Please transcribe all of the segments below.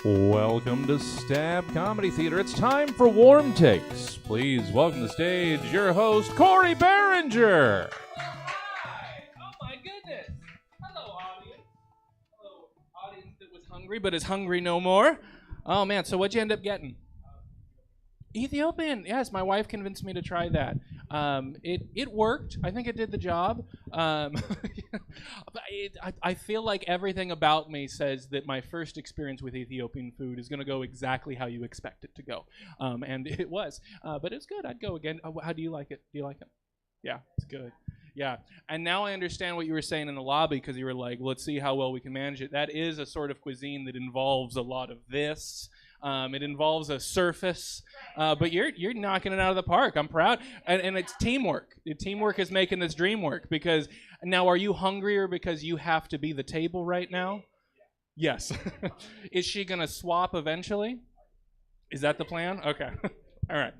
Welcome to Stab Comedy Theater. It's time for Warm Takes. Please welcome to the stage your host, Corey Behringer. Hi! Oh my goodness! Hello, audience. Hello, audience that was hungry but is hungry no more. Oh man, so what'd you end up getting? Ethiopian. Yes, my wife convinced me to try that. It worked. I think it did the job. I feel like everything about me says that my first experience with Ethiopian food is going to go exactly how you expect it to go, and it was. But it's good. I'd go again. How do you like it? Do you like it? Yeah, it's good. Yeah, and now I understand what you were saying in the lobby because you were like, let's see how well we can manage it. That is a sort of cuisine that involves a lot of this. It involves a surface, but you're knocking it out of the park. I'm proud, and it's teamwork. Teamwork is making this dream work. Because now, are you hungrier because you have to be the table right now? Yes. Is she gonna swap eventually? Is that the plan? Okay. All right.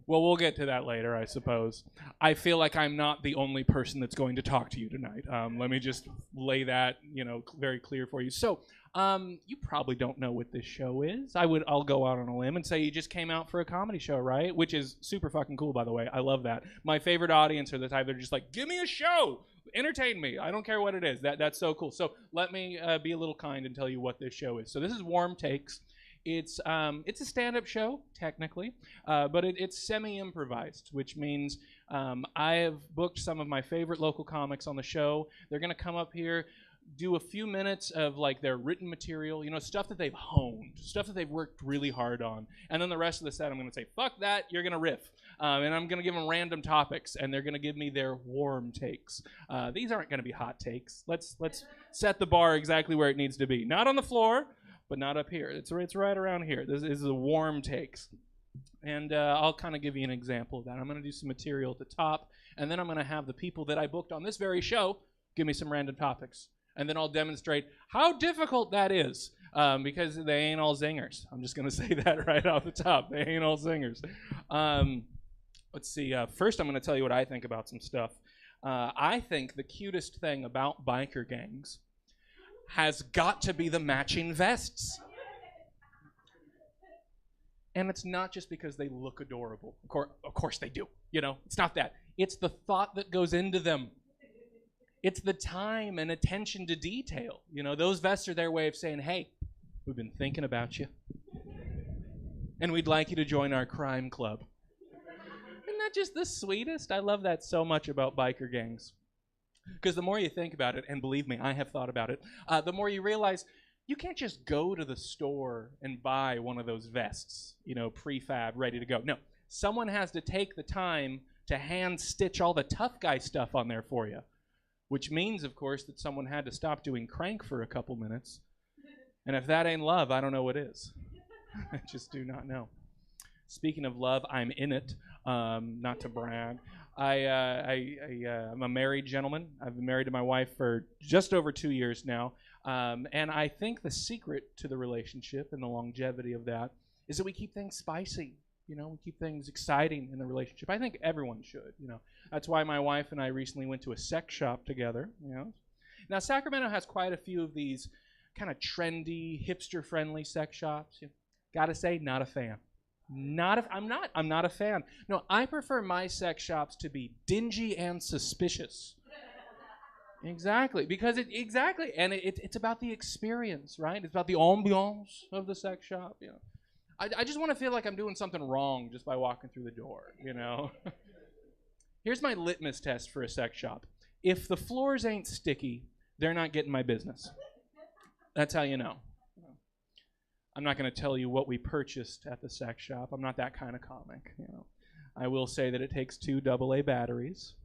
Well, we'll get to that later, I suppose. I feel like I'm not the only person that's going to talk to you tonight. Let me just lay that, very clear for you. So, you probably don't know what this show is. I'll go out on a limb and say you just came out for a comedy show, right? Which is super fucking cool, by the way. I love that. My favorite audience are the type that are just like, give me a show, entertain me. I don't care what it is. That's so cool. So let me be a little kind and tell you what this show is. So this is Warm Takes. It's a stand-up show, technically, but it's semi-improvised, which means I have booked some of my favorite local comics on the show. They're going to come up here, do a few minutes of like their written material, stuff that they've honed, stuff that they've worked really hard on, and then the rest of the set I'm going to say, fuck that, you're going to riff, and I'm going to give them random topics, and they're going to give me their warm takes. These aren't going to be hot takes. Let's set the bar exactly where it needs to be. Not on the floor, but not up here. It's right around here. This is the warm takes. And I'll kind of give you an example of that. I'm going to do some material at the top, and then I'm going to have the people that I booked on this very show give me some random topics. And then I'll demonstrate how difficult that is, because they ain't all zingers. I'm just going to say that right off the top. They ain't all zingers. Let's see. First, I'm going to tell you what I think about some stuff. I think the cutest thing about biker gangs has got to be the matching vests. And it's not just because they look adorable. Of course they do. It's not that. It's the thought that goes into them. It's the time and attention to detail. Those vests are their way of saying, hey, we've been thinking about you. And we'd like you to join our crime club. Isn't that just the sweetest? I love that so much about biker gangs. Because the more you think about it, and believe me, I have thought about it, the more you realize you can't just go to the store and buy one of those vests, prefab, ready to go. No, someone has to take the time to hand stitch all the tough guy stuff on there for you, which means, of course, that someone had to stop doing crank for a couple minutes. And if that ain't love, I don't know what is. I just do not know. Speaking of love, I'm in it, not to brag. I'm a married gentleman. I've been married to my wife for just over 2 years now. And I think the secret to the relationship and the longevity of that is that we keep things spicy. We keep things exciting in the relationship. I think everyone should, That's why my wife and I recently went to a sex shop together, Now, Sacramento has quite a few of these kind of trendy, hipster-friendly sex shops. Gotta say, not a fan. I'm not a fan. No, I prefer my sex shops to be dingy and suspicious. Exactly, because it's about the experience, right? It's about the ambiance of the sex shop, I just want to feel like I'm doing something wrong just by walking through the door, Here's my litmus test for a sex shop. If the floors ain't sticky, they're not getting my business. That's how you know. I'm not going to tell you what we purchased at the sex shop. I'm not that kind of comic, I will say that it takes 2 AA batteries,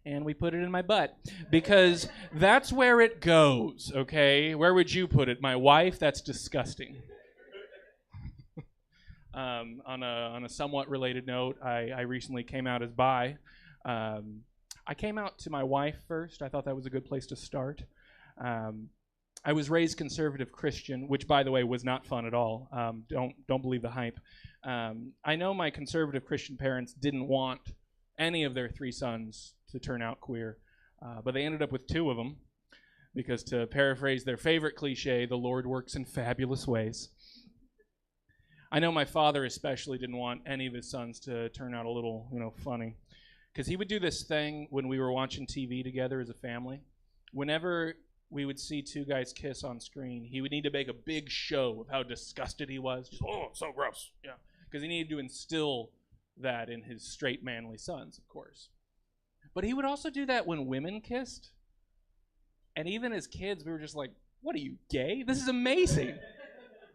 and we put it in my butt, because that's where it goes, okay? Where would you put it? My wife? That's disgusting. On a somewhat related note, I recently came out as bi. I came out to my wife first. I thought that was a good place to start. I was raised conservative Christian, which, by the way, was not fun at all. Don't believe the hype. I know my conservative Christian parents didn't want any of their 3 sons to turn out queer, but they ended up with 2 of them. because to paraphrase their favorite cliche, the Lord works in fabulous ways. I know my father especially didn't want any of his sons to turn out a little, funny, because he would do this thing when we were watching TV together as a family. Whenever we would see two guys kiss on screen, he would need to make a big show of how disgusted he was. Just, oh, it's so gross. Yeah, because he needed to instill that in his straight, manly sons, of course. But he would also do that when women kissed. And even as kids, we were just like, what are you, gay? This is amazing.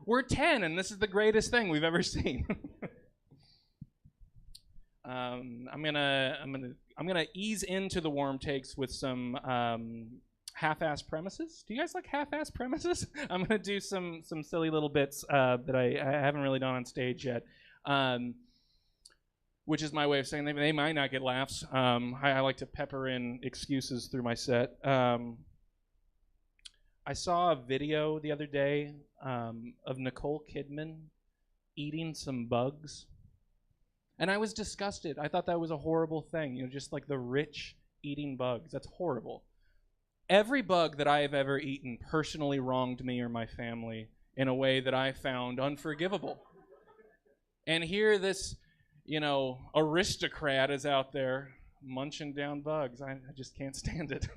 We're 10, and this is the greatest thing we've ever seen. I'm gonna ease into the warm takes with some half-ass premises. Do you guys like half-ass premises? I'm gonna do some silly little bits that I haven't really done on stage yet, which is my way of saying they might not get laughs. I like to pepper in excuses through my set. I saw a video the other day of Nicole Kidman eating some bugs, and I was disgusted. I thought that was a horrible thing, just like the rich eating bugs. That's horrible. Every bug that I have ever eaten personally wronged me or my family in a way that I found unforgivable. And here this, aristocrat is out there munching down bugs. I just can't stand it.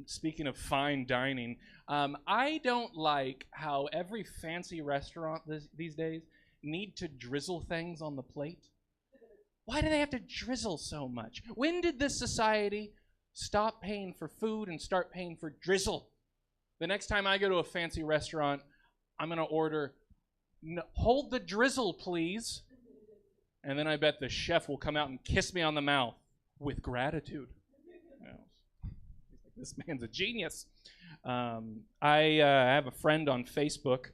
Speaking of fine dining, I don't like how every fancy restaurant these days need to drizzle things on the plate. Why do they have to drizzle so much? When did this society stop paying for food and start paying for drizzle? The next time I go to a fancy restaurant, I'm going to order, hold the drizzle, please. And then I bet the chef will come out and kiss me on the mouth with gratitude. This man's a genius. I have a friend on Facebook.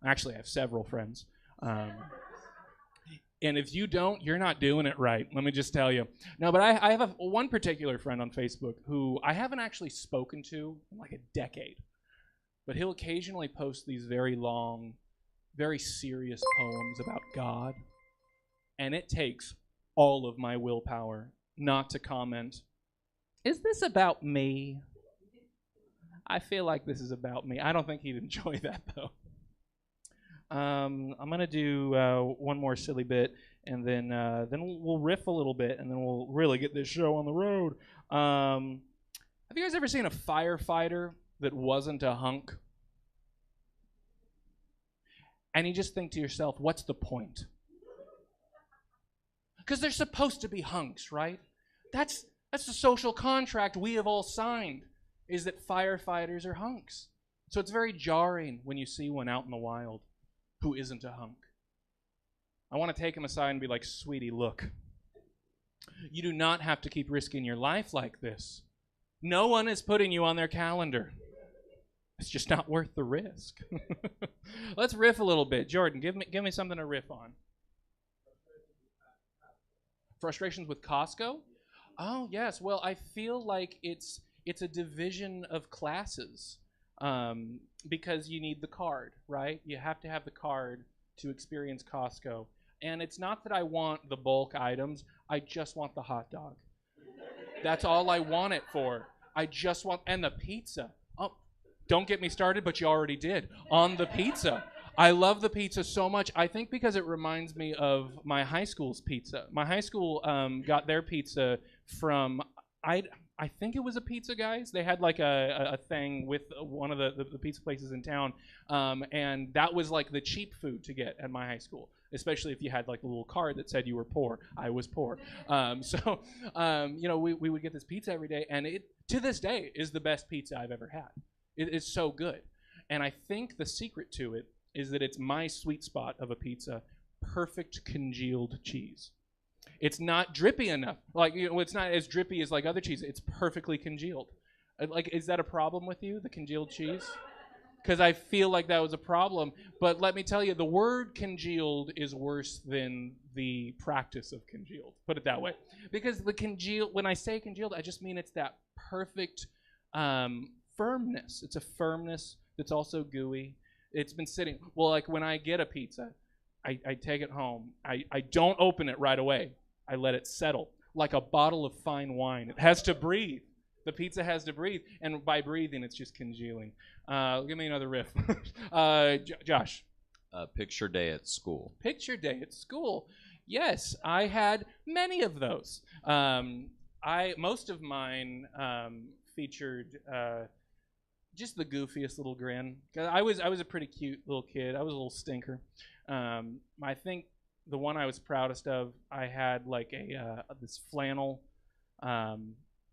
Actually, I have several friends. And if you don't, you're not doing it right. Let me just tell you. No, but I have one particular friend on Facebook who I haven't actually spoken to in like a decade. But he'll occasionally post these very long, very serious poems about God. And it takes all of my willpower not to comment, is this about me? I feel like this is about me. I don't think he'd enjoy that, though. I'm going to do one more silly bit, and then we'll riff a little bit, and then we'll really get this show on the road. Have you guys ever seen a firefighter that wasn't a hunk? And you just think to yourself, what's the point? Because they're supposed to be hunks, right? That's the social contract we have all signed, is that firefighters are hunks. So it's very jarring when you see one out in the wild who isn't a hunk. I want to take him aside and be like, sweetie, look. You do not have to keep risking your life like this. No one is putting you on their calendar. It's just not worth the risk. Let's riff a little bit. Jordan, give me something to riff on. Frustrations with Costco? Oh, yes. Well, I feel like it's a division of classes because you need the card, right? You have to have the card to experience Costco. And it's not that I want the bulk items. I just want the hot dog. That's all I want it for. I just want, and the pizza. Oh, don't get me started, but you already did. On the pizza. I love the pizza so much. I think because it reminds me of my high school's pizza. My high school got their pizza from, I think it was a Pizza Guys. They had like a thing with one of the pizza places in town, and that was like the cheap food to get at my high school, especially if you had like a little card that said you were poor. I was poor. We would get this pizza every day, and it, to this day, is the best pizza I've ever had. It is so good. And I think the secret to it is that it's my sweet spot of a pizza, perfect congealed cheese. It's not drippy enough. Like, it's not as drippy as like other cheese. It's perfectly congealed. Like, is that a problem with you, the congealed cheese? Because I feel like that was a problem. But let me tell you, the word congealed is worse than the practice of congealed. Put it that way. Because the congealed, when I say congealed, I just mean it's that perfect firmness. It's a firmness that's also gooey. It's been sitting. Well, like when I get a pizza, I take it home. I don't open it right away. I let it settle like a bottle of fine wine. It has to breathe. The pizza has to breathe, and by breathing, it's just congealing. Give me another riff. Josh. Picture day at school. Picture day at school. Yes, I had many of those. Most of mine featured just the goofiest little grin. 'Cause I was a pretty cute little kid. I was a little stinker. I think the one I was proudest of, I had like this flannel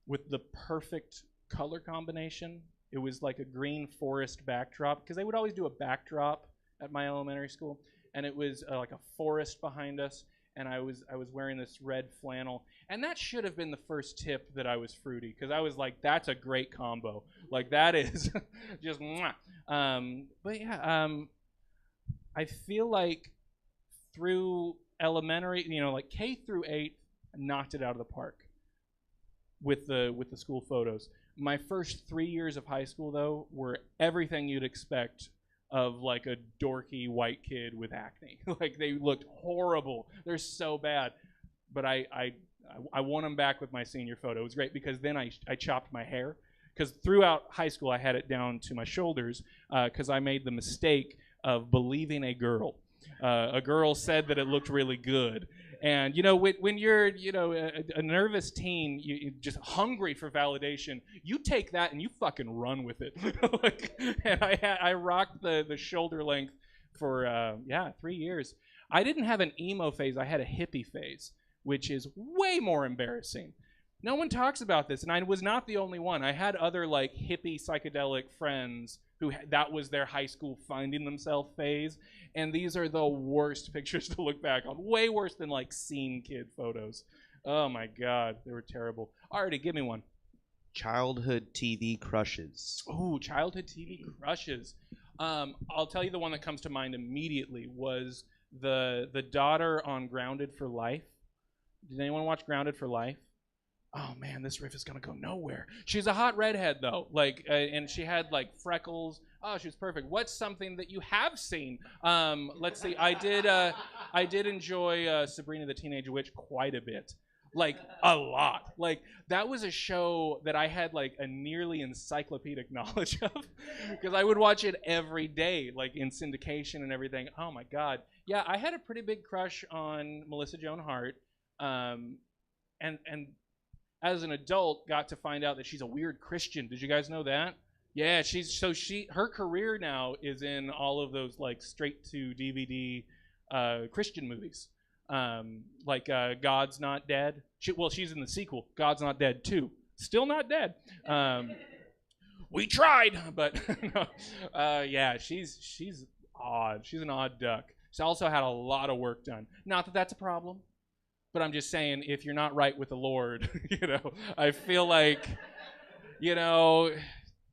with the perfect color combination. It was like a green forest backdrop, because they would always do a backdrop at my elementary school, and it was like a forest behind us, and I was wearing this red flannel, and that should have been the first tip that I was fruity, because I was like, that's a great combo, like that is just mwah. But yeah, I feel like through elementary, like K through 8, I knocked it out of the park with the school photos. My first 3 years of high school, though, were everything you'd expect of like a dorky white kid with acne. Like, they looked horrible. They're so bad. But I won them back with my senior photo. It was great because then I chopped my hair. Because throughout high school, I had it down to my shoulders because I made the mistake of believing a girl. A girl said that it looked really good. And, when you're, a nervous teen, you're just hungry for validation, you take that and you fucking run with it. And I rocked the shoulder length for, 3 years. I didn't have an emo phase. I had a hippie phase, which is way more embarrassing. No one talks about this, and I was not the only one. I had other, like, hippie psychedelic friends who that was their high school finding themselves phase, and these are the worst pictures to look back on. Way worse than, like, scene kid photos. Oh, my God. They were terrible. Alrighty, give me one. Childhood TV crushes. Ooh, childhood TV crushes. I'll tell you the one that comes to mind immediately was the daughter on Grounded for Life. Did anyone watch Grounded for Life? Oh man, this riff is gonna go nowhere. She's a hot redhead though, and she had like freckles. Oh, she was perfect. What's something that you have seen? Let's see. I did enjoy Sabrina the Teenage Witch quite a bit, like a lot. Like that was a show that I had like a nearly encyclopedic knowledge of, because I would watch it every day, like in syndication and everything. Oh my God, yeah, I had a pretty big crush on Melissa Joan Hart, and as an adult, got to find out that she's a weird Christian. Did you guys know that? Yeah, her career now is in all of those like straight to DVD Christian movies, like God's Not Dead. She's in the sequel, God's Not Dead 2. Still not dead. We tried, but yeah, she's odd. She's an odd duck. She also had a lot of work done. Not that that's a problem. But I'm just saying, if you're not right with the Lord, I feel like, do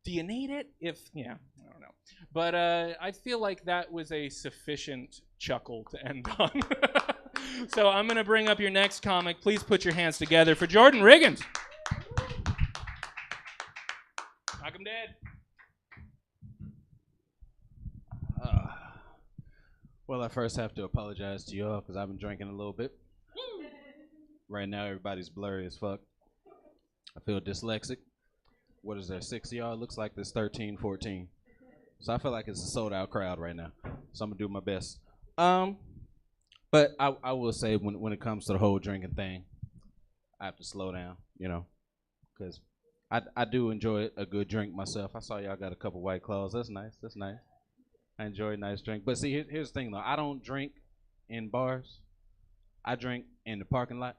you need it? I don't know. But I feel like that was a sufficient chuckle to end on. So I'm going to bring up your next comic. Please put your hands together for Jordan Riggins. Knock him dead. Well, I first have to apologize to y'all because I've been drinking a little bit. Right now, everybody's blurry as fuck. I feel dyslexic. What is there, 6 of y'all? Looks like there's 13, 14. So I feel like it's a sold-out crowd right now. So I'm going to do my best. But I will say when it comes to the whole drinking thing, I have to slow down, because I do enjoy a good drink myself. I saw y'all got a couple White Claws. That's nice. I enjoy a nice drink. But see, here's the thing, though. I don't drink in bars. I drink in the parking lot.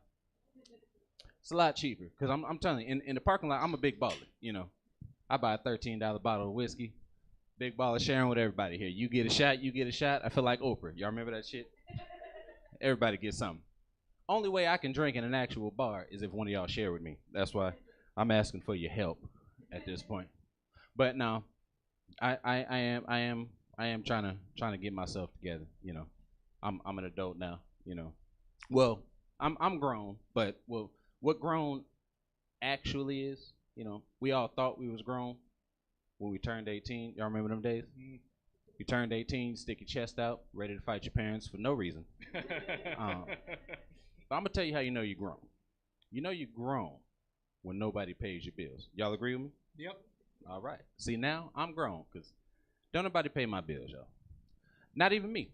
It's a lot cheaper because I'm telling you, in the parking lot, I'm a big baller. I buy a $13 bottle of whiskey, big baller, sharing with everybody here. You get a shot. I feel like Oprah. Y'all remember that shit? Everybody gets something. Only way I can drink in an actual bar is if one of y'all share with me. That's why I'm asking for your help at this point. But no, I am trying to get myself together. I'm an adult now. Well, I'm grown, but what grown actually is, we all thought we was grown when we turned 18. Y'all remember them days? Mm-hmm. You turned 18, stick your chest out, ready to fight your parents for no reason. But I'm gonna tell you how you know you're grown. You know you're grown when nobody pays your bills. Y'all agree with me? Yep. All right. See, now I'm grown because don't nobody pay my bills, y'all. Not even me.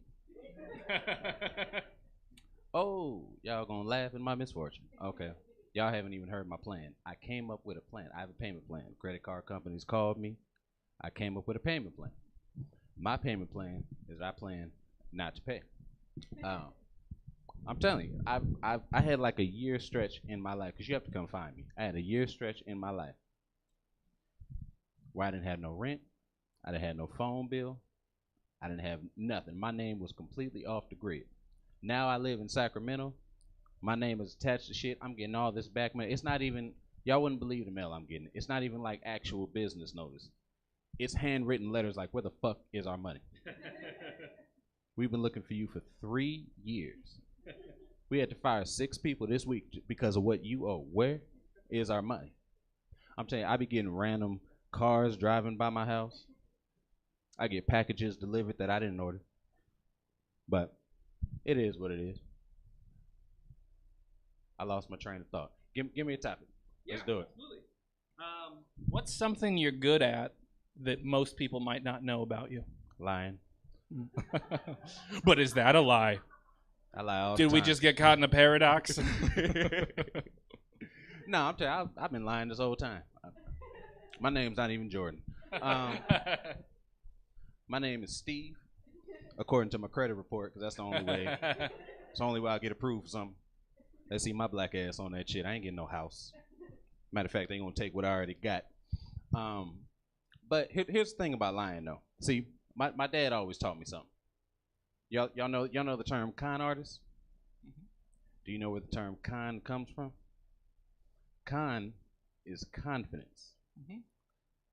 Oh, y'all gonna laugh at my misfortune. Okay. Y'all haven't even heard my plan. I came up with a plan. I have a payment plan. Credit card companies called me. I came up with a payment plan. My payment plan is I plan not to pay. I'm telling you, I had like a year stretch in my life, because you have to come find me. I had a year stretch in my life where I didn't have no rent, I didn't have no phone bill, I didn't have nothing. My name was completely off the grid. Now I live in Sacramento. My name is attached to shit. I'm getting all this back mail. It's not even, y'all wouldn't believe the mail I'm getting. It's not even like actual business notice. It's handwritten letters like, where the fuck is our money? We've been looking for you for 3 years. We had to fire 6 people this week because of what you owe. Where is our money? I'm telling you, I be getting random cars driving by my house. I get packages delivered that I didn't order. But it is what it is. I lost my train of thought. Give me a topic. Let's do it. Absolutely. What's something you're good at that most people might not know about you? Lying. But is that a lie? I lie all the Did time. we just get caught in a paradox? No, I'm telling you, I've been lying this whole time. My name's not even Jordan. My name is Steve, according to my credit report, because that's the only way. It's the only way I'll get approved for something. They see my black ass on that shit. I ain't getting no house. Matter of fact, they gonna take what I already got. But here's the thing about lying, though. See, my dad always taught me something. Y'all know the term con artist? Mm-hmm. Do you know where the term con comes from? Con is confidence. Mm-hmm.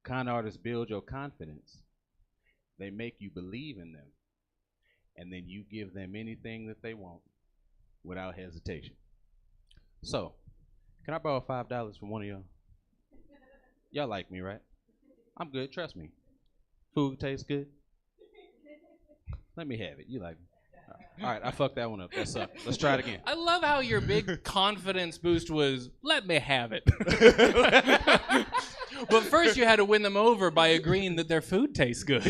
Con artists build your confidence. They make you believe in them, and then you give them anything that they want without hesitation. So, can I borrow $5 from one of y'all? Y'all like me, right? I'm good, trust me. Food tastes good. Let me have it. You like me. All right, I fucked that one up. That sucked. Let's try it again. I love how your big confidence boost was, let me have it. But first you had to win them over by agreeing that their food tastes good.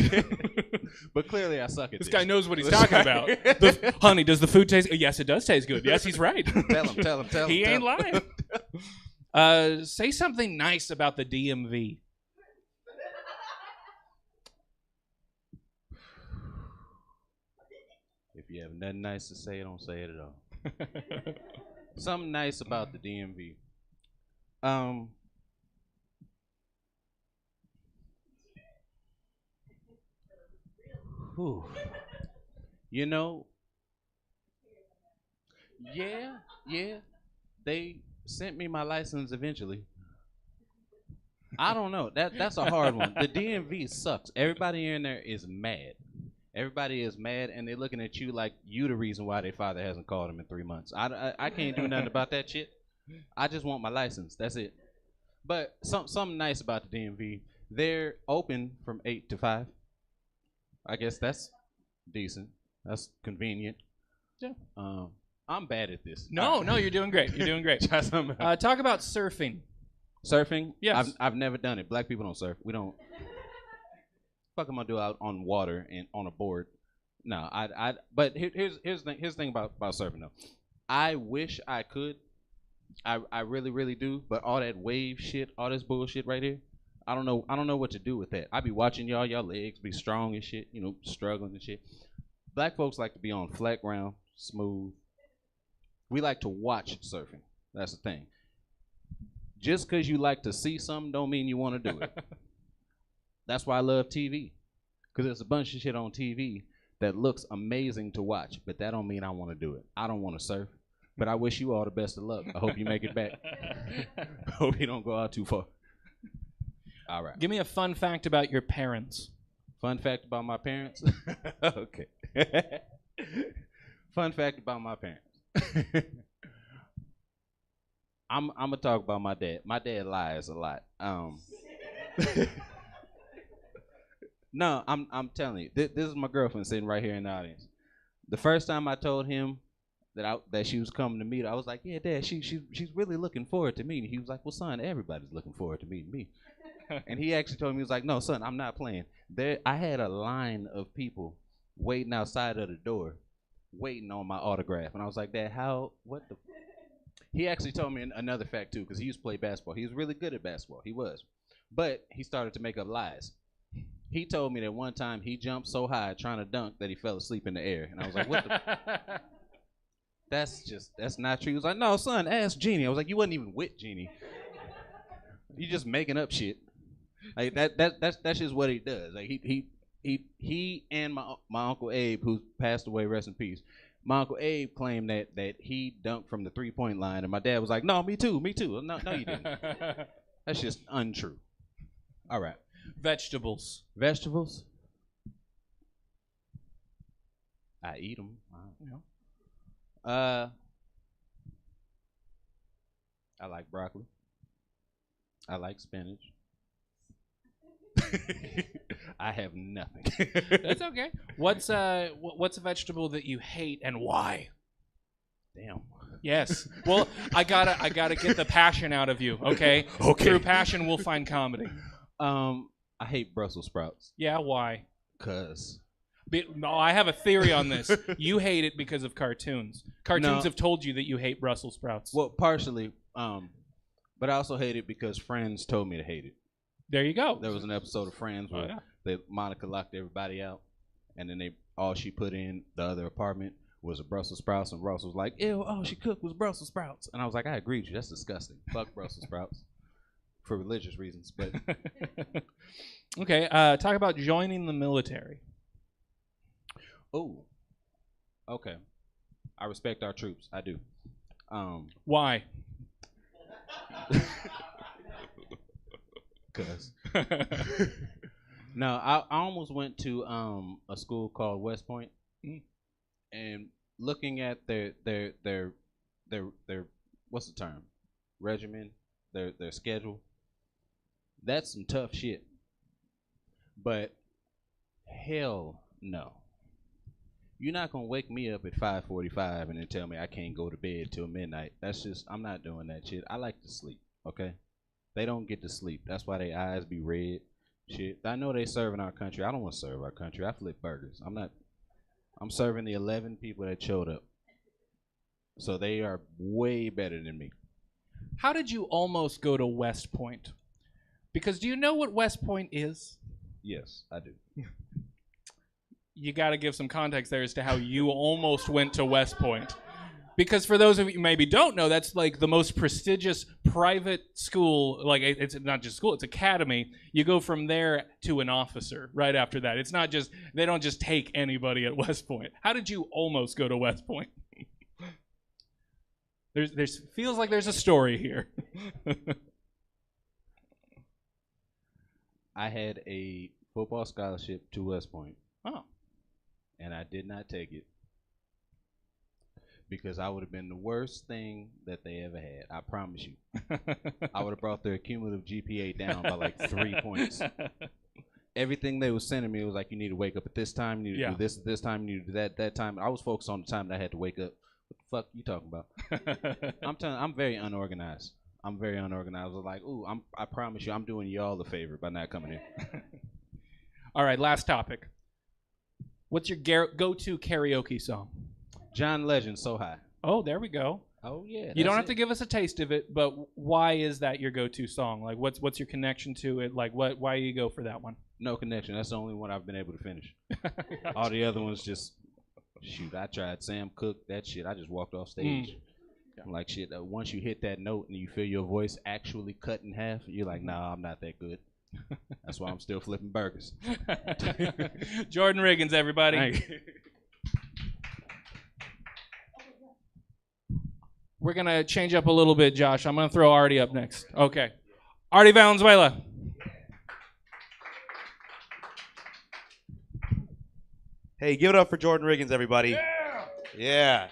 But clearly I suck at this. This guy knows what he's talking about. Honey, does the food taste good? Yes, it does taste good. Yes, he's right. Tell him. He ain't lying. Say something nice about the DMV. If you have nothing nice to say, don't say it at all. Something nice about the DMV. You know, yeah, they sent me my license eventually. I don't know. That's a hard one. The DMV sucks. Everybody in there is mad. Everybody is mad, and they're looking at you like you the reason why their father hasn't called them in 3 months. I can't do nothing about that shit. I just want my license. That's it. But something nice about the DMV. They're open from 8 to 5. I guess that's decent. That's convenient. Yeah. I'm bad at this. No, you're doing great. You're doing great. Talk about surfing. Surfing? Yes. I've never done it. Black people don't surf. We don't. Fuck am I do out on water and on a board? No, but here's the thing about surfing though. I wish I could. I really, really do. But all that wave shit, all this bullshit right here, I don't know what to do with that. I be watching y'all legs be strong and shit, struggling and shit. Black folks like to be on flat ground, smooth. We like to watch surfing. That's the thing. Just because you like to see something don't mean you want to do it. That's why I love TV. Because there's a bunch of shit on TV that looks amazing to watch, but that don't mean I want to do it. I don't want to surf, but I wish you all the best of luck. I hope you make it back. I hope you don't go out too far. All right. Give me a fun fact about your parents. Fun fact about my parents? Okay. Fun fact about my parents. I'm gonna talk about my dad. My dad lies a lot. No, I'm telling you. This is my girlfriend sitting right here in the audience. The first time I told him that she was coming to meet. I was like, yeah, Dad, she's really looking forward to meeting. He was like, well, son, everybody's looking forward to meeting me. And he actually told me, he was like, no, son, I'm not playing. I had a line of people waiting outside of the door, waiting on my autograph. And I was like, Dad, what the? He actually told me another fact, too, because he used to play basketball. He was really good at basketball. He was. But he started to make up lies. He told me that one time he jumped so high trying to dunk that he fell asleep in the air. And I was like, what the? That's not true. He was like, no, son, ask Jeannie. I was like, you wasn't even with Jeannie. You just making up shit. Like that's just what he does. Like he and my Uncle Abe, who passed away, rest in peace. My Uncle Abe claimed that he dunked from the 3-point line, and my dad was like, no, me too. No, you didn't. That's just untrue. All right. Vegetables. Vegetables? I eat them. Yeah. I like broccoli. I like spinach. I have nothing. That's okay. What's a vegetable that you hate and why? Damn. Yes. Well, I gotta get the passion out of you. Okay. Okay. Through passion, we'll find comedy. I hate Brussels sprouts. Yeah. Why? No, I have a theory on this. You hate it because of cartoons. Cartoons have told you that you hate Brussels sprouts. Well, partially. But I also hate it because Friends told me to hate it. There you go. There was an episode of Friends where Monica locked everybody out, and then all she put in the other apartment was a Brussels sprouts, and Ross was like, ew, all she cooked was Brussels sprouts. And I was like, I agree with you. That's disgusting. Fuck Brussels sprouts. For religious reasons, but... Okay, talk about joining the military. Oh, okay. I respect our troops. I do. Why? Cause no, I almost went to a school called West Point, and looking at their what's the term, regimen, their schedule. That's some tough shit. But hell no. You're not gonna wake me up at 5:45 and then tell me I can't go to bed till midnight. I'm not doing that shit. I like to sleep, okay? They don't get to sleep. That's why their eyes be red. Shit. I know they serving our country. I don't want to serve our country. I flip burgers. I'm serving the 11 people that showed up. So they are way better than me. How did you almost go to West Point? Because do you know what West Point is? Yes, I do. You got to give some context there as to how you almost went to West Point. Because for those of you who maybe don't know, that's like the most prestigious private school. Like, it's not just school, it's academy. You go from there to an officer right after that. It's not just, they don't just take anybody at West Point. How did you almost go to West Point? There's feels like there's a story here. I had a football scholarship to West Point. Oh. And I did not take it because I would have been the worst thing that they ever had. I promise you. I would have brought their cumulative GPA down by like 3 points. Everything they were sending me was like, you need to wake up at this time, you need to do this at this time, you need to do that time. I was focused on the time that I had to wake up. What the fuck you talking about? I'm very unorganized. I was like, ooh, I promise you, I'm doing y'all a favor by not coming here. All right, last topic. What's your go-to karaoke song? John Legend, So High. Oh, there we go. Oh yeah. You don't have to give us a taste of it, but why is that your go-to song? Like, what's your connection to it? Like, why do you go for that one? No connection. That's the only one I've been able to finish. All the other ones just shoot. I tried Sam Cooke, that shit. I just walked off stage. I'm like, shit. Once you hit that note and you feel your voice actually cut in half, you're like, nah, I'm not that good. That's why I'm still flipping burgers. Jordan Riggins, everybody. We're going to change up a little bit, Josh. I'm going to throw Artie up next. Okay. Artie Valenzuela. Hey, give it up for Jordan Riggins, everybody. Yeah.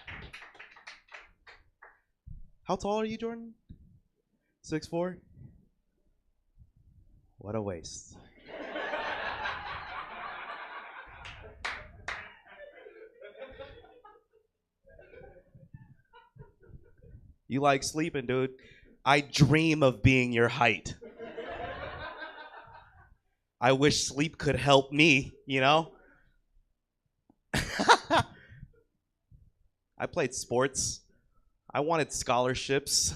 How tall are you, Jordan? 6'4"? What a waste. You like sleeping, dude. I dream of being your height. I wish sleep could help me, you know? I played sports. I wanted scholarships.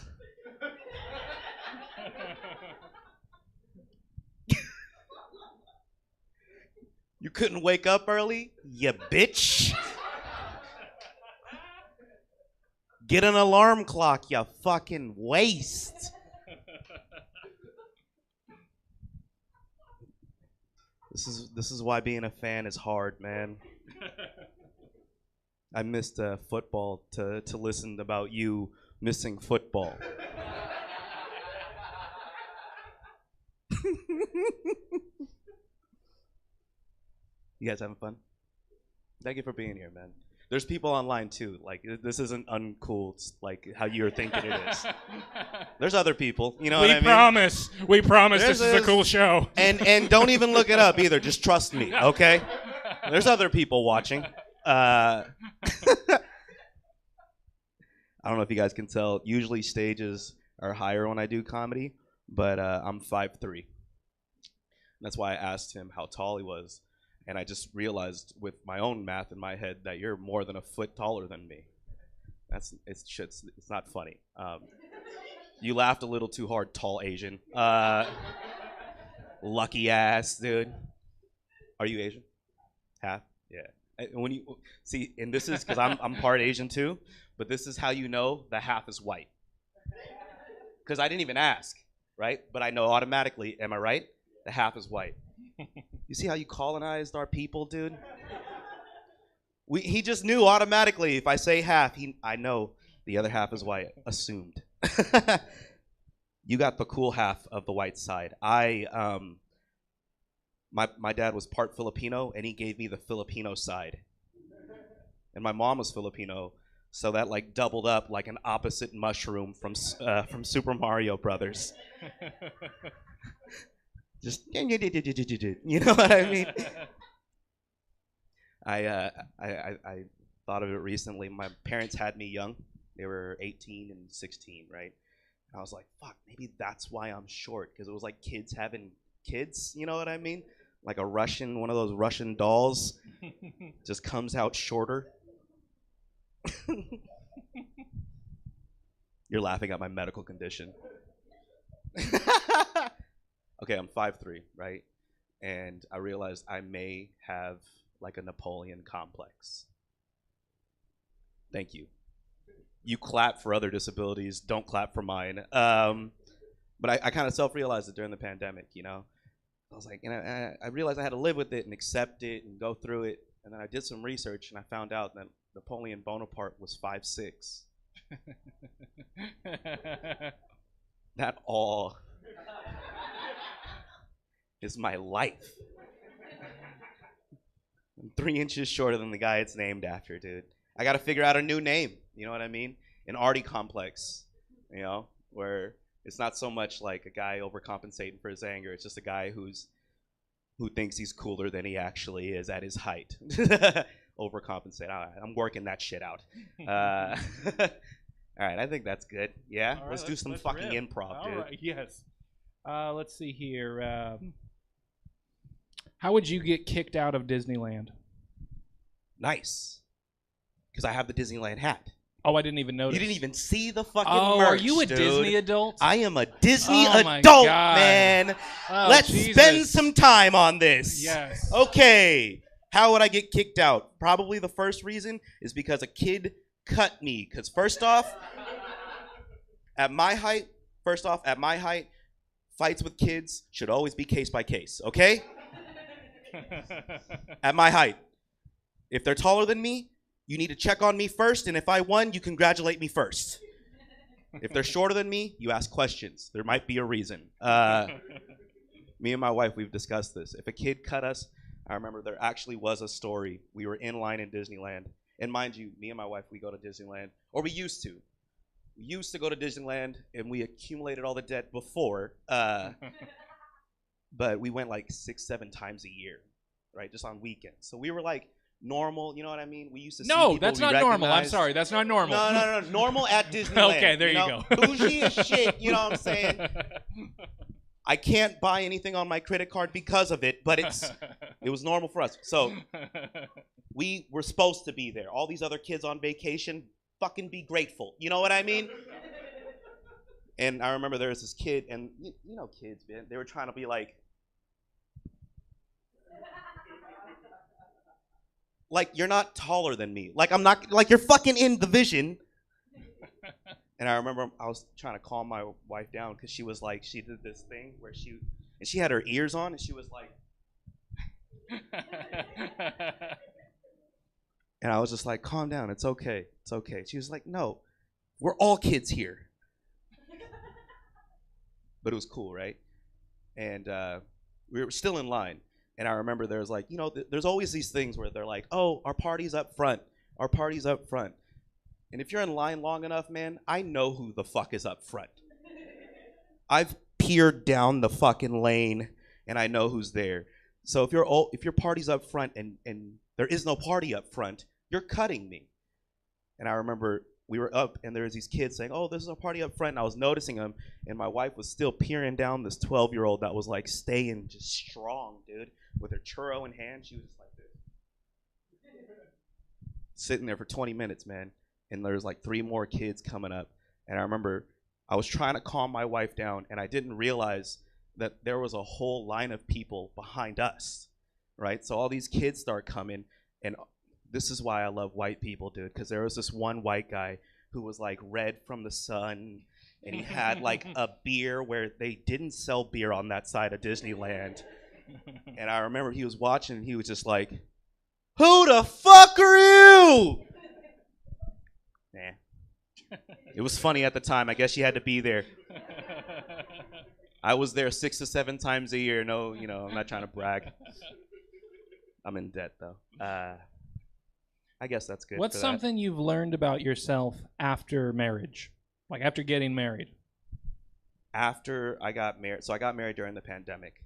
You couldn't wake up early? You bitch. Get an alarm clock, you fucking waste. This is why being a fan is hard, man. I missed football to listen about you missing football. You guys having fun? Thank you for being here, man. There's people online too. Like, this isn't uncool, like how you're thinking it is. There's other people, you know what I mean? We promise There's- this is a cool show. And don't even look it up either. Just trust me, okay? There's other people watching. I don't know if you guys can tell. Usually stages are higher when I do comedy, but I'm 5'3". That's why I asked him how tall he was. And I just realized with my own math in my head that you're more than a foot taller than me. It's not funny. You laughed a little too hard, tall Asian. Lucky ass, dude. Are you Asian? Half? Yeah. When you see, and this is because I'm part Asian too, but this is how you know the half is white. Because I didn't even ask, right? But I know automatically. Am I right? The half is white. You see how you colonized our people, dude? He just knew automatically. If I say half, I know the other half is white. Assumed. You got the cool half of the white side. My dad was part Filipino, and he gave me the Filipino side. And my mom was Filipino, so that like doubled up like an opposite mushroom from Super Mario Brothers. Just, you know what I mean? I thought of it recently. My parents had me young. They were 18 and 16, right? And I was like, fuck, maybe that's why I'm short, because it was like kids having kids, you know what I mean? Like one of those Russian dolls just comes out shorter. You're laughing at my medical condition. Okay, I'm 5'3", right? And I realized I may have like a Napoleon complex. Thank you. You clap for other disabilities, don't clap for mine. But I kind of self-realized it during the pandemic, you know? I was like, I realized I had to live with it and accept it and go through it. And then I did some research and I found out that Napoleon Bonaparte was 5'6". That all is my life. I'm 3 inches shorter than the guy it's named after, dude. I gotta figure out a new name, you know what I mean? An arty complex, you know, where it's not so much like a guy overcompensating for his anger. It's just a guy who thinks he's cooler than he actually is at his height. Overcompensate. All right, I'm working that shit out. All right, I think that's good. Yeah, All right, let's do some let's fucking rip. improv, All dude. right, yes. Let's see here. How would you get kicked out of Disneyland? Nice, because I have the Disneyland hat. Oh, I didn't even notice. You didn't even see the fucking Oh, merch, are you a dude. Disney adult? I am a Disney Oh my adult, God. man. Oh, Let's Jesus. spend some time on this. Yes. Okay. How would I get kicked out? Probably the first reason is because a kid cut me. Because first off, at my height, fights with kids should always be case by case, okay? At my height. If they're taller than me, you need to check on me first, and if I won, you congratulate me first. If they're shorter than me, you ask questions. There might be a reason. Me and my wife, we've discussed this. If a kid cut us, I remember there actually was a story. We were in line in Disneyland. And mind you, me and my wife, we go to Disneyland, or we used to. We used to go to Disneyland, and we accumulated all the debt before. But we went like 6-7 times a year, right, just on weekends. So we were like normal. You know what I mean? We used to see No, people that's we not normal. I'm recognized. sorry, that's not normal. No. Normal at Disneyland. Okay, there you know? go. Bougie as shit. You know what I'm saying? I can't buy anything on my credit card because of it, but it was normal for us. So we were supposed to be there. All these other kids on vacation, fucking be grateful. You know what I mean? And I remember there was this kid, and you know kids, man. They were trying to be like you're not taller than me. Like I'm not, like you're fucking in the vision. And I remember I was trying to calm my wife down because she was like, she did this thing where she had her ears on and she was like, and I was just like, calm down, it's okay, it's okay. She was like, no, we're all kids here. But it was cool, right? And we were still in line. And I remember there was like, you know, there's always these things where they're like, oh, our party's up front. Our party's up front. And if you're in line long enough, man, I know who the fuck is up front. I've peered down the fucking lane and I know who's there. So if your party's up front and there is no party up front, you're cutting me. And I remember we were up and there was these kids saying, oh, this is a party up front. And I was noticing them and my wife was still peering down this 12-year-old that was like staying just strong, dude, with her churro in hand. She was just like this. Sitting there for 20 minutes, man. And there's like 3 more kids coming up. And I remember I was trying to calm my wife down, and I didn't realize that there was a whole line of people behind us, right? So all these kids start coming, and this is why I love white people, dude, because there was this one white guy who was like red from the sun, and he had like a beer where they didn't sell beer on that side of Disneyland. And I remember he was watching, and he was just like, who the fuck are you? Nah. It was funny at the time. I guess you had to be there. I was there 6 to 7 times a year. No, you know, I'm not trying to brag. I'm in debt, though. I guess that's good. What's something you've learned about yourself after marriage? Like after getting married? After I got married. So I got married during the pandemic.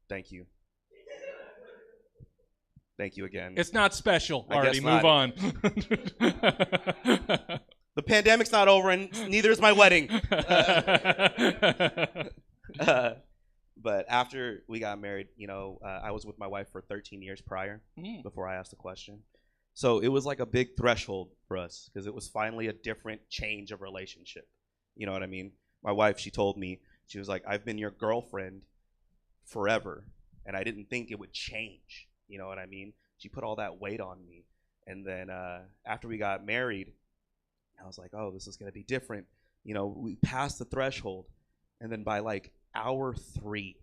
Thank you. Thank you again. It's not special, I Artie. guess Move not. on. The pandemic's not over, and neither is my wedding. But after we got married, you know, I was with my wife for 13 years prior before I asked the question. So it was like a big threshold for us because it was finally a different change of relationship. You know what I mean? My wife, she told me, she was like, I've been your girlfriend forever, and I didn't think it would change. You know what I mean? She put all that weight on me. And then after we got married, I was like, oh, this is going to be different. You know, we passed the threshold. And then by like hour 3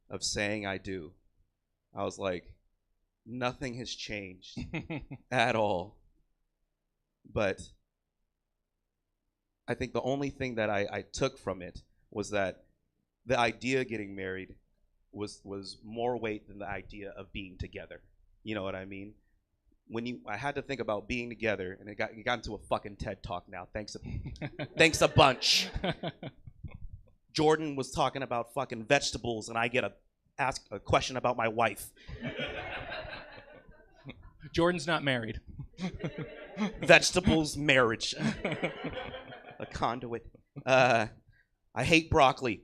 of saying I do, I was like, nothing has changed at all. But I think the only thing that I took from it was that the idea of getting married was more weight than the idea of being together. You know what I mean? I had to think about being together, and it got into a fucking TED Talk now. Thanks a bunch. Jordan was talking about fucking vegetables, and I get ask a question about my wife. Jordan's not married. Vegetables, marriage, a conduit. I hate broccoli.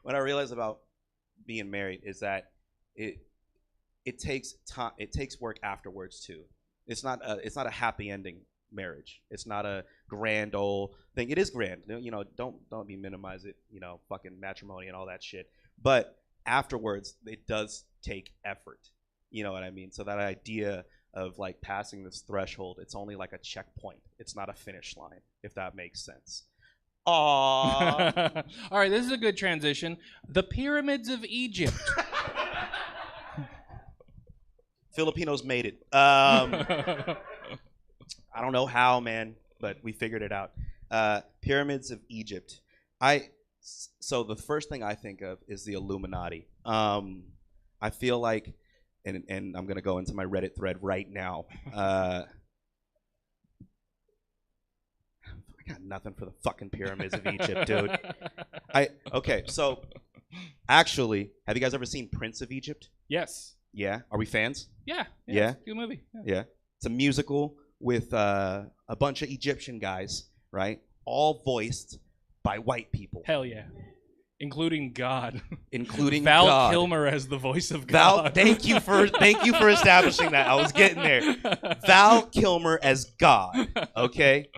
What I realized about being married is that it takes time. It takes work afterwards too. It's not a happy ending marriage. It's not a grand old thing. It is grand. You know, don't be minimize it. You know, fucking matrimony and all that shit. But afterwards, it does take effort. You know what I mean? So that idea of like passing this threshold, it's only like a checkpoint. It's not a finish line, if that makes sense. Aww. All right, this is a good transition. The pyramids of Egypt. Filipinos made it. I don't know how, man, but we figured it out. Pyramids of Egypt. So the first thing I think of is the Illuminati. I feel like, and I'm gonna go into my Reddit thread right now. I got nothing for the fucking pyramids of Egypt, dude. Okay, so Actually, have you guys ever seen Prince of Egypt? Yes. Yeah. Are we fans? Yeah. Yeah? It's a good movie. Yeah. Yeah. It's a musical with a bunch of Egyptian guys, right? All voiced by white people, Hell yeah. Including God. including Val God. Kilmer as the voice of Val, God. thank you for establishing that. I was getting there. Val Kilmer as God. Okay.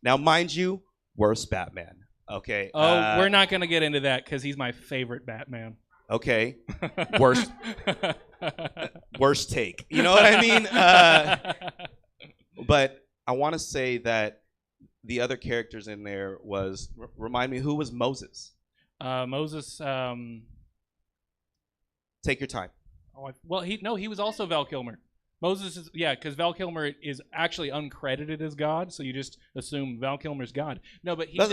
Now, mind you, worst Batman. Okay. Oh, we're not gonna get into that because he's my favorite Batman. Okay. Worst take. You know what I mean? But I want to say that the other characters in there was remind me, who was Moses? Moses. Take your time. He was also Val Kilmer. Moses is because Val Kilmer is actually uncredited as God, so you just assume Val Kilmer's God. No, but That's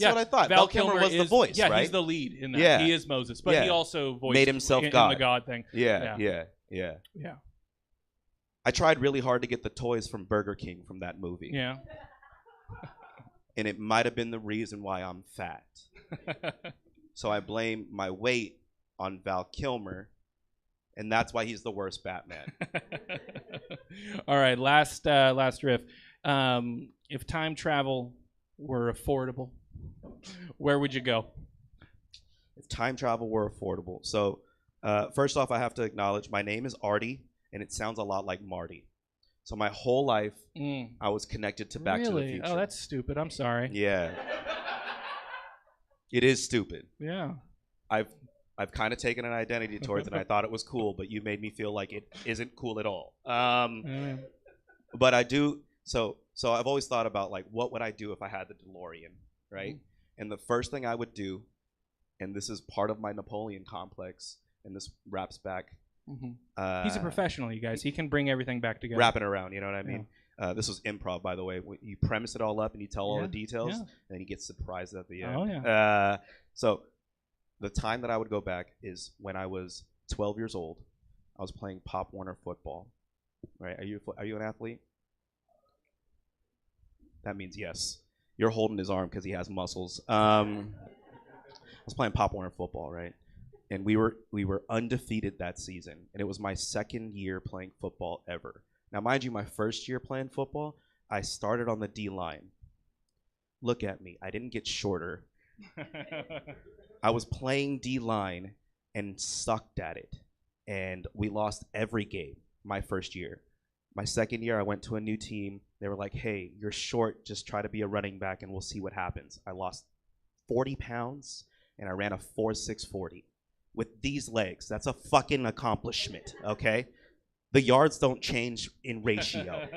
what I thought. Val Kilmer was the voice, yeah, right? he's the lead in that. Yeah. He is Moses, but he also voiced made himself in God. the God thing. Yeah. I tried really hard to get the toys from Burger King from that movie. Yeah. And it might have been the reason why I'm fat. So I blame my weight on Val Kilmer, and that's why he's the worst Batman. All right, last riff. If time travel were affordable, where would you go? If time travel were affordable. So first off, I have to acknowledge my name is Artie, and it sounds a lot like Marty. So my whole life, I was connected to Back to the Future. Oh, that's stupid. I'm sorry. Yeah. It is stupid. Yeah. I've kind of taken an identity towards it, and I thought it was cool, but you made me feel like it isn't cool at all. But I do. So I've always thought about, like, what would I do if I had the DeLorean, right? And the first thing I would do, and this is part of my Napoleon complex, and this wraps back. He's a professional, you guys. He can bring everything back together. Wrap it around, you know what I mean? This was improv, by the way. You premise it all up and you tell all the details, and then you get surprised at the end. Oh, yeah. So the time that I would go back is when I was 12 years old. I was playing Pop Warner football. Right? Are you an athlete? That means yes. You're holding his arm because he has muscles. I was playing Pop Warner football, right? And we were undefeated that season, and it was my second year playing football ever. Now, mind you, my first year playing football, I started on the D-line. Look at me. I didn't get shorter. I was playing D-line and sucked at it, and we lost every game my first year. My second year, I went to a new team. They were like, hey, you're short. Just try to be a running back, and we'll see what happens. I lost 40 pounds, and I ran a 4.6 40. With these legs, that's a fucking accomplishment, okay? The yards don't change in ratio.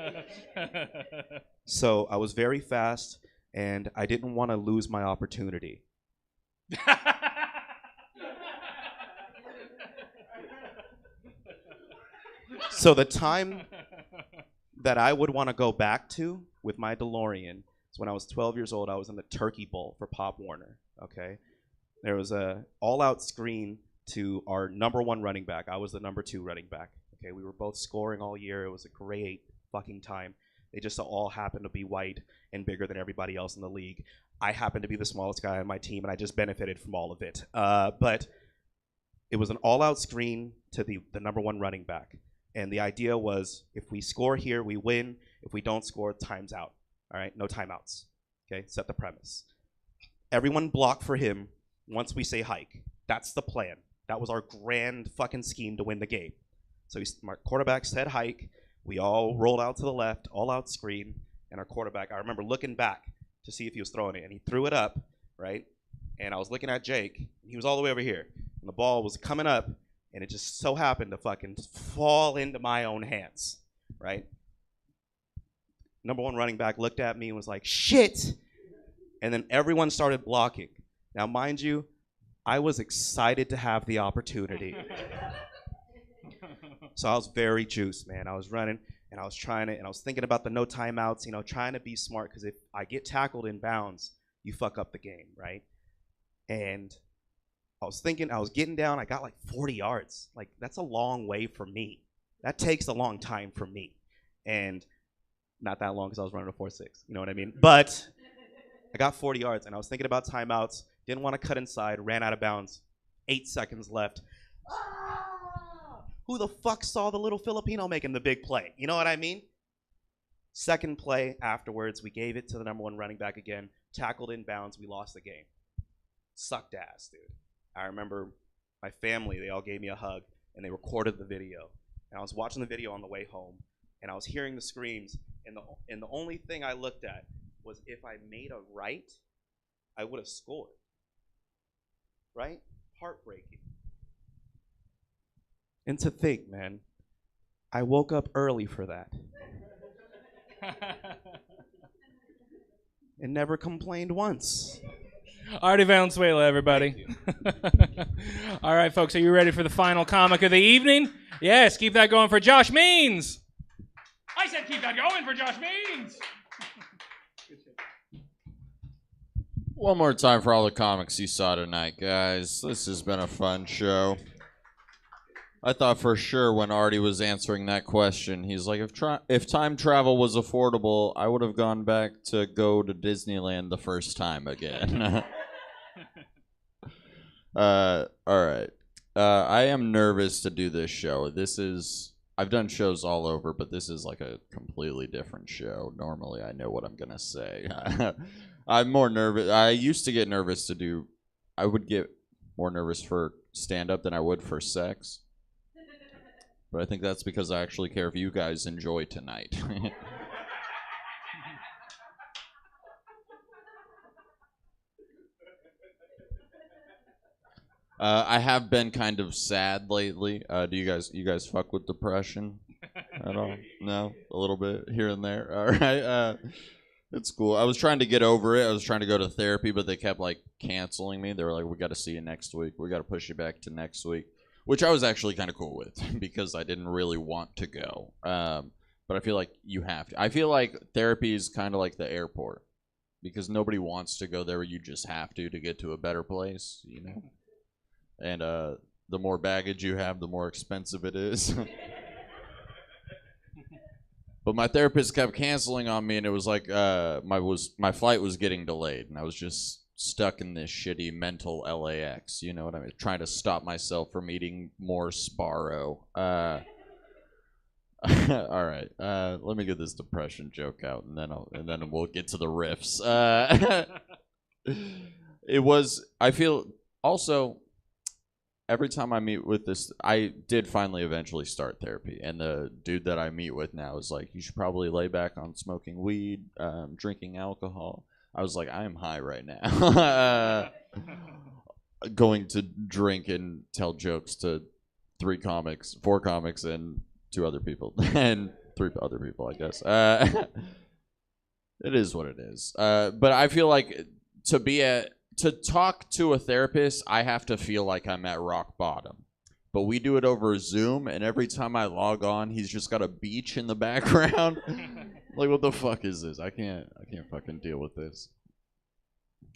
So I was very fast, and I didn't want to lose my opportunity. So the time that I would want to go back to with my DeLorean is when I was 12 years old. I was in the Turkey Bowl for Pop Warner, okay? There was a all-out screen to our number one running back. I was the number 2 running back. Okay, we were both scoring all year. It was a great fucking time. They just all happened to be white and bigger than everybody else in the league. I happened to be the smallest guy on my team, and I just benefited from all of it. But it was an all-out screen to the number 1 running back. And the idea was, if we score here, we win. If we don't score, time's out. All right, no timeouts. Okay, set the premise. Everyone block for him once we say hike. That's the plan. That was our grand fucking scheme to win the game. So our quarterback said hike. We all rolled out to the left, all out screen, and our quarterback, I remember looking back to see if he was throwing it, and he threw it up, right? And I was looking at Jake, and he was all the way over here, and the ball was coming up, and it just so happened to fucking fall into my own hands, right? Number 1 running back looked at me and was like, shit! And then everyone started blocking. Now, mind you, I was excited to have the opportunity. So I was very juiced, man. I was running, and I was and I was thinking about the no timeouts, trying to be smart, because if I get tackled in bounds, you fuck up the game, right? And I was thinking, I was getting down, I got like 40 yards. Like, that's a long way for me. That takes a long time for me. And not that long, because I was running a 4.6, you know what I mean? But I got 40 yards, and I was thinking about timeouts, didn't want to cut inside, ran out of bounds, 8 seconds left. Who the fuck saw the little Filipino making the big play? You know what I mean? Second play afterwards, we gave it to the number 1 running back again. Tackled in bounds, we lost the game. Sucked ass, dude. I remember my family, they all gave me a hug, and they recorded the video. And I was watching the video on the way home, and I was hearing the screams, and the only thing I looked at was if I made a right, I would have scored. Right? Heartbreaking. And to think, man, I woke up early for that. And never complained once. Artie Valenzuela, everybody. All right, folks, are you ready for the final comic of the evening? Yes, keep that going for Josh Means. I said keep that going for Josh Means. One more time for all the comics you saw tonight, guys. This has been a fun show. I thought for sure when Artie was answering that question, he's like, if time travel was affordable, I would have gone back to go to Disneyland the first time again. All right. I am nervous to do this show. I've done shows all over, but this is like a completely different show. Normally, I know what I'm going to say. I'm more nervous. I used to get nervous I would get more nervous for stand-up than I would for sex. But I think that's because I actually care if you guys enjoy tonight. I have been kind of sad lately. Do you guys fuck with depression at all? No? A little bit here and there? All right. It's cool. I was trying to get over it. I was trying to go to therapy, but they kept like canceling me. They were like, we got to see you next week. We got to push you back to next week. Which I was actually kind of cool with because I didn't really want to go. But I feel like you have to. I feel like therapy is kind of like the airport because nobody wants to go there. You just have to get to a better place, you know? And the more baggage you have, the more expensive it is. But my therapist kept canceling on me, and it was like my flight was getting delayed, and I was just stuck in this shitty mental LAX, you know what I mean? Trying to stop myself from eating more Sbarro. All right, let me get this depression joke out, and then we'll get to the riffs. I feel also every time I meet with this, I did finally eventually start therapy, and the dude that I meet with now is like, you should probably lay back on smoking weed, drinking alcohol. I was like, I am high right now. Going to drink and tell jokes to 4 comics, and 2 other people. And 3 other people, I guess. It is what it is. But I feel like to talk to a therapist, I have to feel like I'm at rock bottom. But we do it over Zoom, and every time I log on, he's just got a beach in the background. Like, what the fuck is this? I can't fucking deal with this.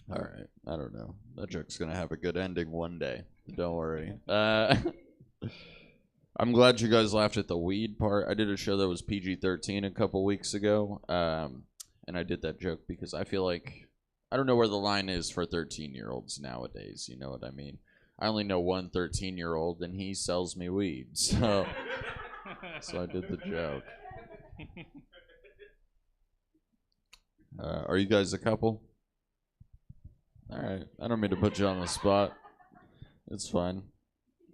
All right, I don't know. That joke's gonna have a good ending one day. Don't worry. I'm glad you guys laughed at the weed part. I did a show that was PG-13 a couple weeks ago, and I did that joke because I feel like I don't know where the line is for 13-year-olds nowadays. You know what I mean? I only know one 13-year-old, and he sells me weed. So I did the joke. Are you guys a couple? All right. I don't mean to put you on the spot. It's fine.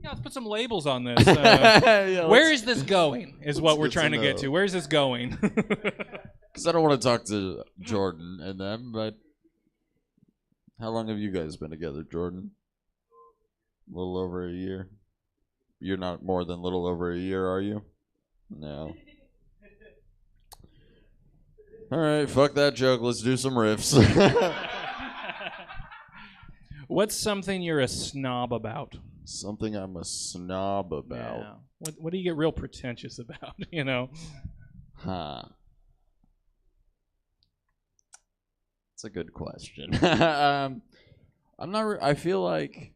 Yeah, let's put some labels on this. Yeah, where is this going is what we're get trying to get know. to. Where is this going? Because I don't want to talk to Jordan and them, but how long have you guys been together, Jordan? A little over a year. You're not more than a little over a year, are you? No. All right, fuck that joke. Let's do some riffs. What's something you're a snob about? Something I'm a snob about. Yeah. What do you get real pretentious about, you know? Huh. That's a good question. I'm not. I feel like.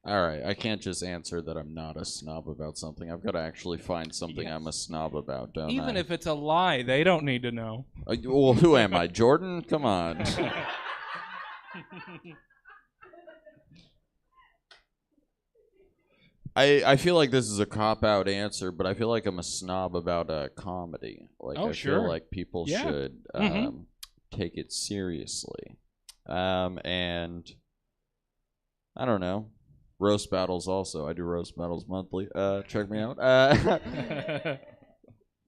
All right, I can't just answer that I'm not a snob about something. I've got to actually find something Yes. I'm a snob about, don't I? Even if it's a lie, they don't need to know. Well, who am I, Jordan? Come on. I feel like this is a cop-out answer, but I feel like I'm a snob about comedy. Like, Oh, I sure. feel like people Yeah. should Mhm. take it seriously. And I don't know. Roast battles also. I do roast battles monthly. Check me out.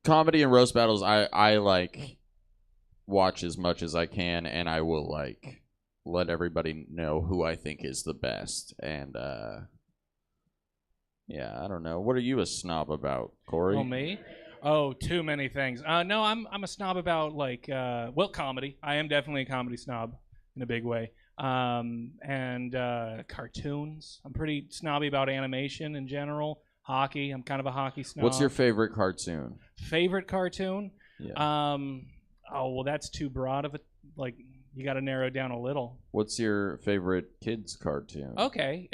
Comedy and roast battles, I like watch as much as I can, and I will like let everybody know who I think is the best. And yeah, I don't know. What are you a snob about, Corey? Oh, me? Oh, too many things. No, I'm a snob about comedy. I am definitely a comedy snob in a big way. And cartoons. I'm pretty snobby about animation in general. Hockey. I'm kind of a hockey snob. What's your favorite cartoon? favorite cartoon? Yeah. Oh well, that's too broad of a like. You got to narrow it down a little. What's your favorite kids cartoon? Okay.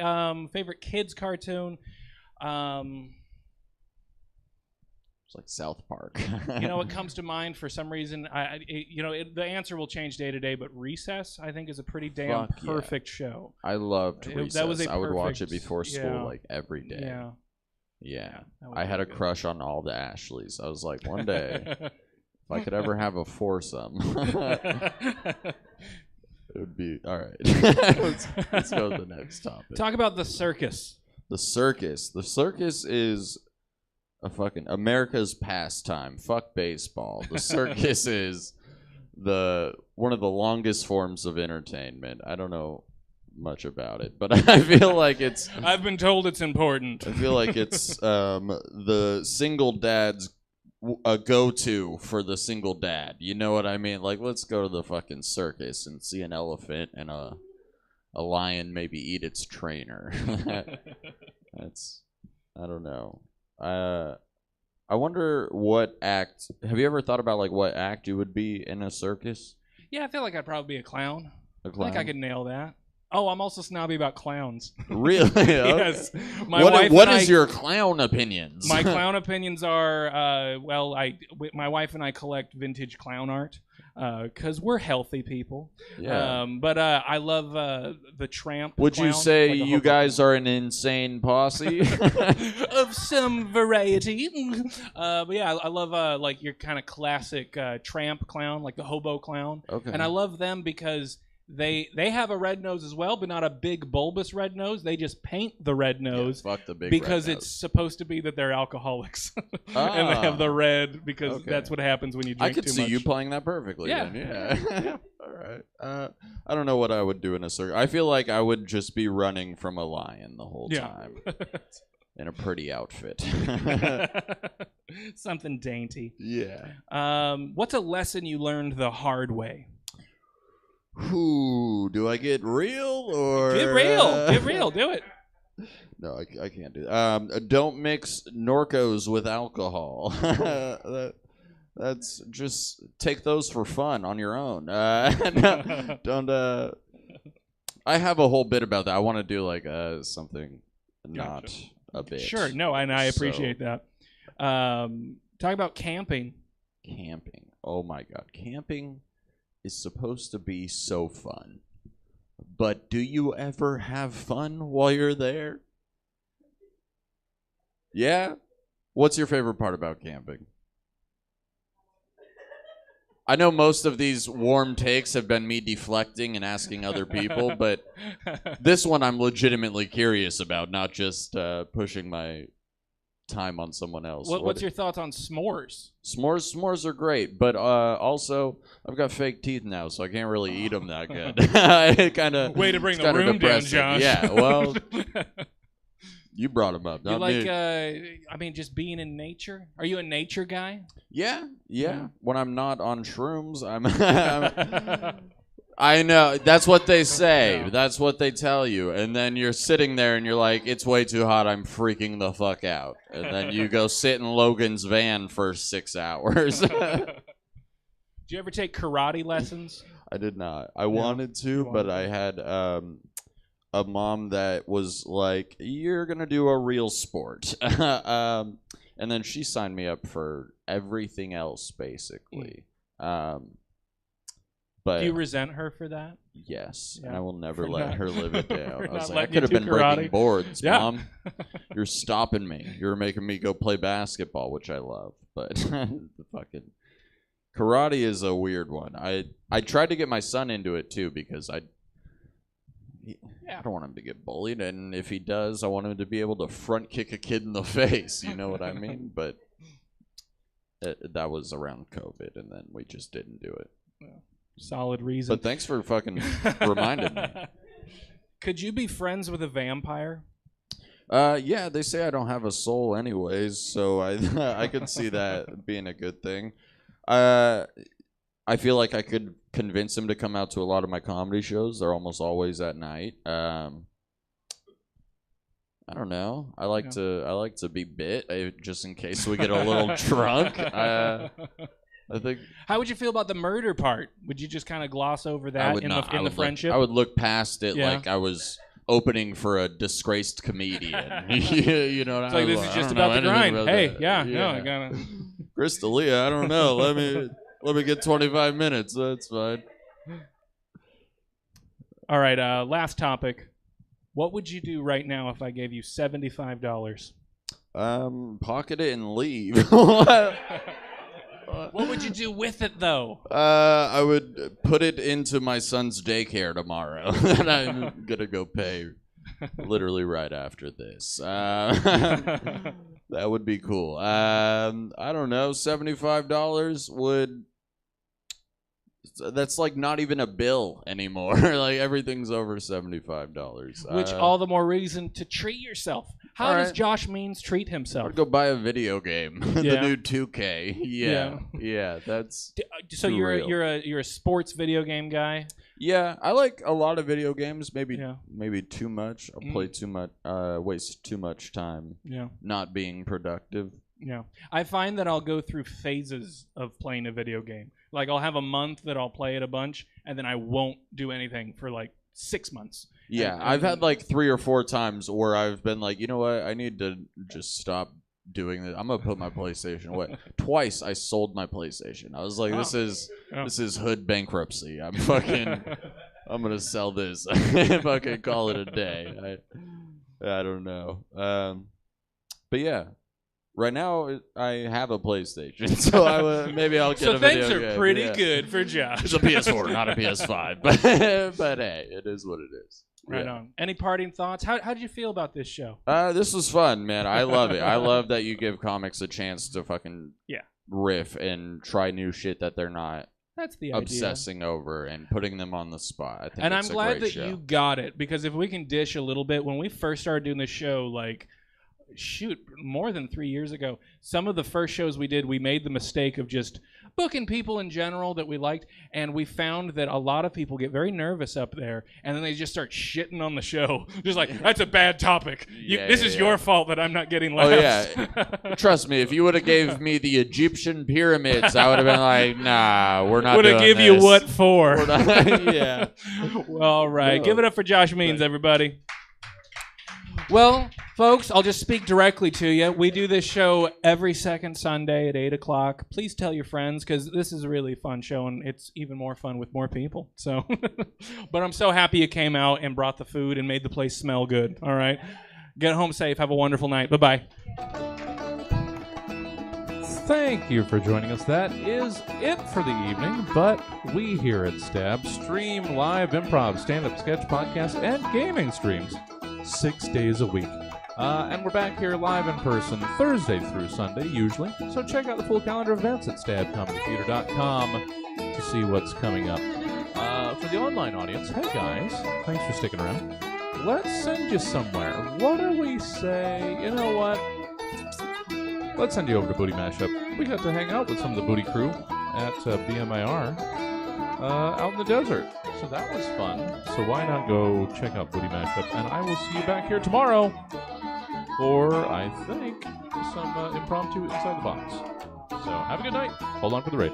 Favorite kids cartoon. It's like South Park. You know what comes to mind for some reason? The answer will change day to day, but Recess I think is a pretty damn Fuck yeah. perfect show. I loved That Recess. was a I would watch it perfect- before school yeah. like every day. Yeah. Yeah. that was I had a pretty good. crush on all the Ashleys. I was like, one day, if I could ever have a foursome, it would be all right. let's go to the next topic. Talk about the circus. The circus. The circus is a fucking America's pastime. Fuck baseball. The circus is one of the longest forms of entertainment. I don't know much about it, but I feel like it's I've been told it's important. I feel like it's the single dad's a go-to for the single dad. You know what I mean? Like, let's go to the fucking circus and see an elephant and a lion maybe eat its trainer. That's I don't know. I wonder what act. Have you ever thought about like what act you would be in a circus? Yeah, I feel like I'd probably be a clown. A I think I could nail that. Oh, I'm also snobby about clowns. Really? Yes. My What wife what and is I- your clown opinions? My clown opinions are, my wife and I collect vintage clown art because we're healthy people. Yeah. But I love the Tramp. Would you clown, say like a you hobo guys are an insane posse? of some variety. But yeah, I love like your kind of classic Tramp clown, like the hobo clown. Okay. And I love them because they have a red nose as well, but not a big bulbous red nose. They just paint the red nose fuck the big because red it's nose. supposed to be that they're alcoholics, and they have the red because Okay. that's what happens when you I drink could too see much. you playing that perfectly. Yeah. Then. Yeah. All right. I don't know what I would do in a circus. I feel like I would just be running from a lion the whole Yeah. time in a pretty outfit. Something dainty. Yeah. What's a lesson you learned the hard way? Who do I get real or Get real. Get real. Do it. No, I can't do that. Don't mix Norcos with alcohol. That's just take those for fun on your own. No, don't. I have a whole bit about that. I want to do like something not Gotcha. a bit. Sure. No, and I appreciate that. Talk about camping. Camping. Oh my god, camping is supposed to be so fun. But do you ever have fun while you're there? Yeah? What's your favorite part about camping? I know most of these warm takes have been me deflecting and asking other people, but this one I'm legitimately curious about, not just pushing my time on someone else. What's your thoughts on s'mores? S'mores are great, but also I've got fake teeth now, so I can't really eat them that good. It kind of Way to bring the room down, Josh. Yeah, well, you brought them up, you not like, me. just being in nature? Are you a nature guy? Yeah. When I'm not on shrooms, I know. That's what they say. No. That's what they tell you. And then you're sitting there and you're like, it's way too hot. I'm freaking the fuck out. And then you go sit in Logan's van for 6 hours. Did you ever take karate lessons? I did not. I wanted to, but I had a mom that was like, you're going to do a real sport. And then she signed me up for everything else, basically. But Do you resent her for that? yes, Yeah. and I will never For let not- her live it down. for I was not like, I letting you could have do been breaking karate. boards, Yeah. Mom. You're stopping me. You're making me go play basketball, which I love. But the fucking karate is a weird one. I tried to get my son into it too because I don't want him to get bullied, and if he does, I want him to be able to front kick a kid in the face. You know what I mean? But that was around COVID, and then we just didn't do it. Solid reason. But thanks for fucking reminding me. Could you be friends with a vampire? Yeah, they say I don't have a soul anyways, so I could see that being a good thing. I feel like I could convince him to come out to a lot of my comedy shows. They're almost always at night. I don't know. I like to be bit just in case we get a little drunk. I think. How would you feel about the murder part? Would you just kind of gloss over I that would in not. the friendship? I would look past it Yeah. like I was opening for a disgraced comedian. You know, It's like, this is just about the grind. Hey, no, I gotta. Chris D'Elia, I don't know. Let me get 25 minutes. That's fine. All right, last topic. What would you do right now if I gave you $75? Pocket it and leave. What would you do with it, though? I would put it into my son's daycare tomorrow, and I'm gonna go pay literally right after this. That would be cool. I don't know. $75 would. That's like not even a bill anymore. Like everything's over $75. Which all the more reason to treat yourself. How all does right. Josh Means treat himself? I'd go buy a video game. The Yeah. new 2K. Yeah, that's. So too real. you're a sports video game guy. Yeah, I like a lot of video games. Maybe too much. I'll play too much. Waste too much time. Yeah. Not being productive. Yeah. I find that I'll go through phases of playing a video game. Like I'll have a month that I'll play it a bunch, and then I won't do anything for like 6 months. Yeah, And- I've had like 3 or 4 times where I've been like, you know what? I need to just stop doing this. I'm gonna put my PlayStation away. Twice I sold my PlayStation. I was like, this is hood bankruptcy. I'm gonna sell this. Fucking call it a day. I don't know. But yeah. Right now, I have a PlayStation, so maybe I'll get a video game. So things are pretty yeah. good for Josh. It's a PS4, not a PS5, but hey, it is what it is. Right on. Any parting thoughts? How did you feel about this show? This was fun, man. I love it. I love that you give comics a chance to fucking riff and try new shit that they're not That's the obsessing over and putting them on the spot. I think and it's I'm a glad great that show. you got it, because if we can dish a little bit, when we first started doing the show, like, shoot, more than 3 years ago, some of the first shows we did, we made the mistake of just booking people in general that we liked, and we found that a lot of people get very nervous up there, and then they just start shitting on the show. Just like, that's a bad topic. This is your fault that I'm not getting laughs. Oh, yeah. Trust me, if you would have gave me the Egyptian pyramids, I would have been like, nah, we're not Would doing have give this. you what for? We're not- yeah. All right. Give it up for Josh Means, everybody. Well, folks, I'll just speak directly to you. We do this show every second Sunday at 8 o'clock. Please tell your friends, because this is a really fun show, and it's even more fun with more people. So, but I'm so happy you came out and brought the food and made the place smell good. All right. Get home safe. Have a wonderful night. Bye-bye. Thank you for joining us. That is it for the evening, but we here at Stab stream live improv, stand-up sketch podcasts, and gaming streams 6 days a week. And we're back here live in person Thursday through Sunday, usually. So check out the full calendar of events at stabcomedytheater.com to see what's coming up. For the online audience, hey guys, thanks for sticking around. Let's send you somewhere. What do we say? You know what? Let's send you over to Booty Mashup. We got to hang out with some of the Booty crew at BMIR out in the desert. So that was fun. So why not go check out Booty Mashup? And I will see you back here tomorrow for, I think, some impromptu Inside the Box. So have a good night. Hold on for the raid.